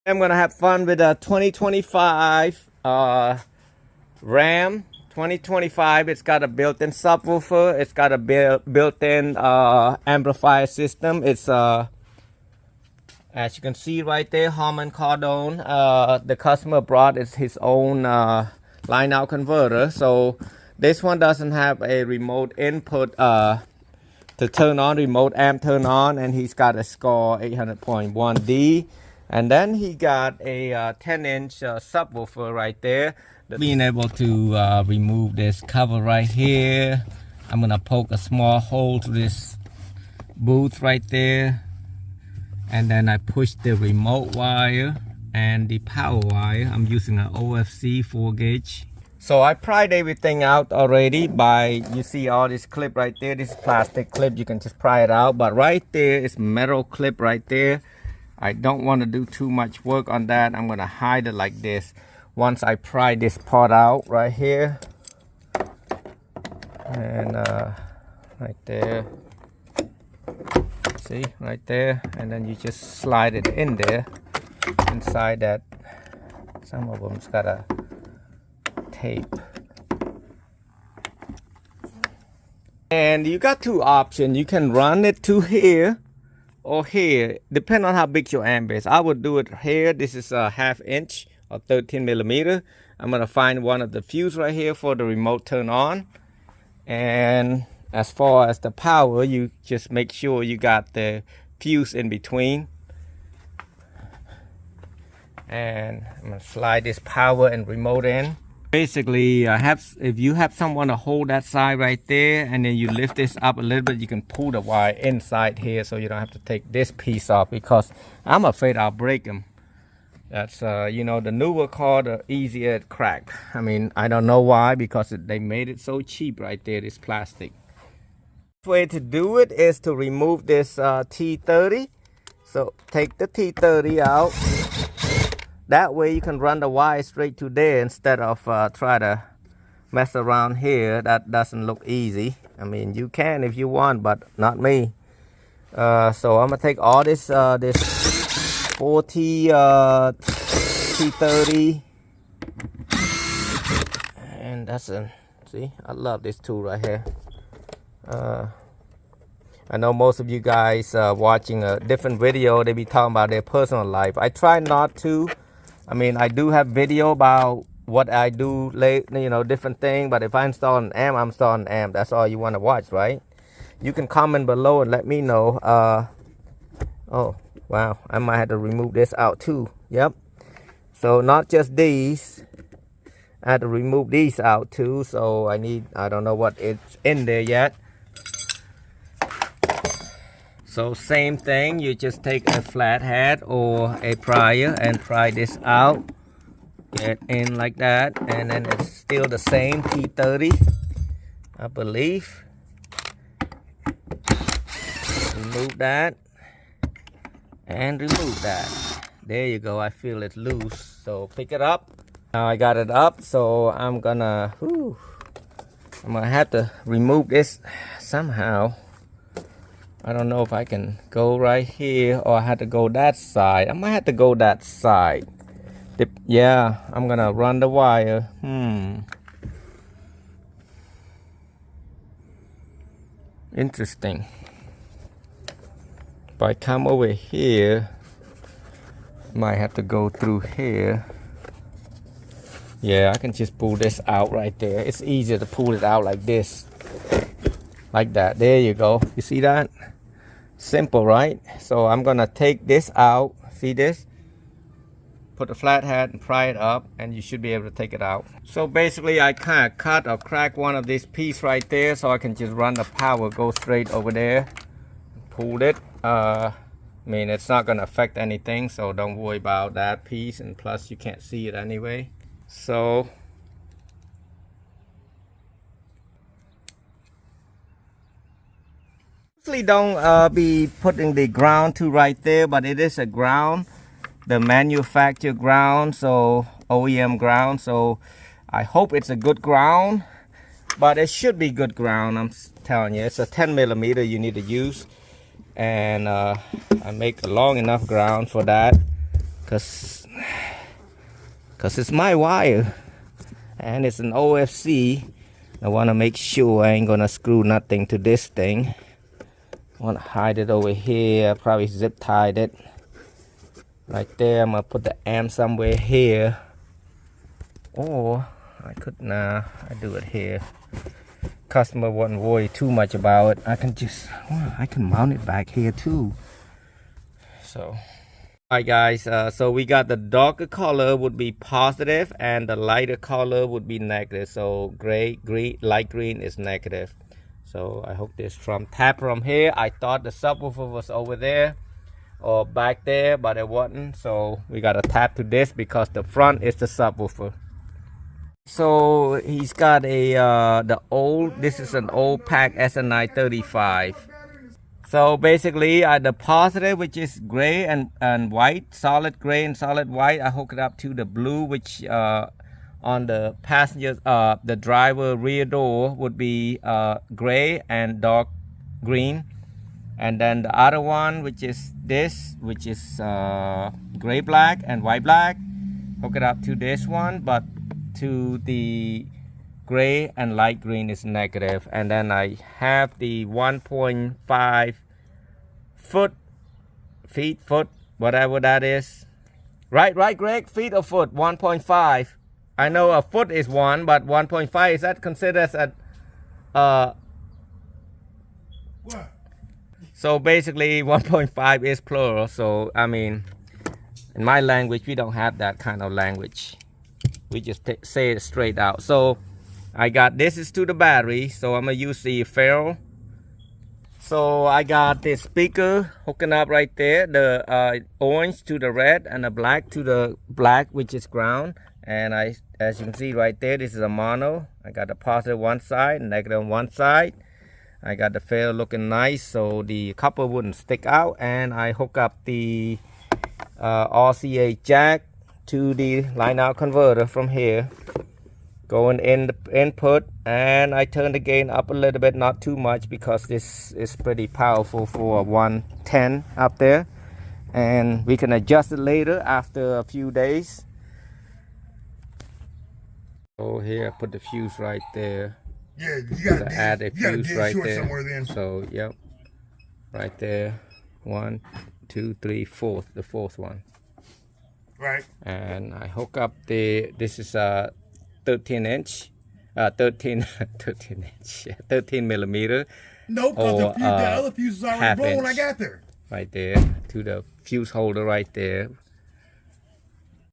I'm gonna have fun with a 2025 Ram 2025. It's got a built-in subwoofer. It's got a built-in amplifier system. It's as you can see right there, Harman Kardon. The customer brought his own line out converter. So this one doesn't have a remote input to turn on, remote amp turn on, and he's got a score 800.1D. And then he got a 10-inch subwoofer right there. Being able to remove this cover right here. I'm gonna poke a small hole to this booth right there. And then I push the remote wire and the power wire. I'm using an OFC 4 gauge. So I pried everything out already by, you see all this clip right there. This is plastic clip, you can just pry it out. But right there is metal clip right there. I don't want to do too much work on that. I'm gonna hide it like this. Once I pry this part out right here, and right there, see right there, and then you just slide it in there, inside that. Some of them's got a tape. And you got two options. You can run it to here or here, depending on how big your amp is. I would do it here. This is a 1/2 inch or 13 millimeter. I'm gonna find one of the fuse right here for the remote turn on. And as far as the power, you just make sure you got the fuse in between. And I'm gonna slide this power and remote in. Basically, if you have someone to hold that side right there, and then you lift this up a little bit, you can pull the wire inside here, so you don't have to take this piece off, because I'm afraid I'll break them. That's you know, the newer car, the easier it cracked. I mean, I don't know why, because they made it so cheap right there, this plastic. The way to do it is to remove this T30. So take the T30 out. That way you can run the wire straight to there instead of try to mess around here. That doesn't look easy. I mean, you can if you want, but not me. So I'm gonna take all this 40 T30, and that's a, see, I love this tool right here. I know most of you guys watching a different video, they be talking about their personal life. I try not to. I mean, I do have video about what I do, you know, different thing. But if I install an amp, I'm installing an amp. That's all you want to watch, right? You can comment below and let me know. Oh, wow. I might have to remove this out too. Yep. So not just these. I had to remove these out too. So I don't know what it's in there yet. So same thing, you just take a flathead or a prier and pry this out. Get in like that, and then it's still the same T30, I believe. Remove that and remove that. There you go, I feel it loose. So pick it up. Now I got it up, so I'm gonna have to remove this somehow. I don't know if I can go right here or I have to go that side. I might have to go that side. Yeah, I'm gonna run the wire. Interesting. If I come over here, I might have to go through here. Yeah, I can just pull this out right there. It's easier to pull it out like this. Like that. There you go. You see that? Simple, right? So I'm gonna take this out. See this? Put the flathead and pry it up, and you should be able to take it out. So basically, I kind of cut or crack one of these pieces right there, so I can just run the power, go straight over there, pull it. I mean, it's not gonna affect anything, so don't worry about that piece. And plus, you can't see it anyway. So don't be putting the ground to right there, but it is a ground, the manufacturer ground, so OEM ground. So I hope it's a good ground, but it should be good ground. I'm telling you, it's a 10 millimeter you need to use, and I make a long enough ground for that. Cause it's my wire, and it's an OFC. I want to make sure I ain't gonna screw nothing to this thing. I want to hide it over here. Probably zip tied it right there. I'm gonna put the amp somewhere here, or I could I do it here. Customer wouldn't worry too much about it. I can mount it back here too. So alright guys, so we got the darker color would be positive and the lighter color would be negative. So gray, green, light green is negative. So I hook this from tap from here. I thought the subwoofer was over there or back there, but it wasn't. So we got to tap to this because the front is the subwoofer. So he's got a this is an old pack SN9 35. So basically the positive, which is gray and white, solid gray and solid white, I hook it up to the blue, which on the passenger the driver rear door would be gray and dark green. And then the other one, which is this, which is gray black and white black, hook it up to this one, but to the gray and light green is negative. And then I have the 1.5 feet, whatever that is. Right, Greg? Feet or foot? 1.5. I know a foot is 1, but 1.5, is that considered as a what? So basically 1.5 is plural. So I mean, in my language we don't have that kind of language. We just say it straight out. So I got this is to the battery, so I'm gonna use the ferrule. So I got this speaker hooking up right there, the orange to the red and the black to the black, which is ground. And as you can see right there, this is a mono. I got the positive one side, negative on one side. I got the ferrule looking nice, so the copper wouldn't stick out. And I hook up the RCA jack to the line out converter from here, going in the input, and I turn the gain up a little bit, not too much, because this is pretty powerful for a 110 up there, and we can adjust it later after a few days. So here I put the fuse right there. Yeah, you got to add a fuse right there. Somewhere then. So yep, right there, 1, 2, 3, 4th, the 4th one. Right. And I hook up this is a 13 millimeter. No, because the other fuse is already blown when I got there. Right there to the fuse holder right there.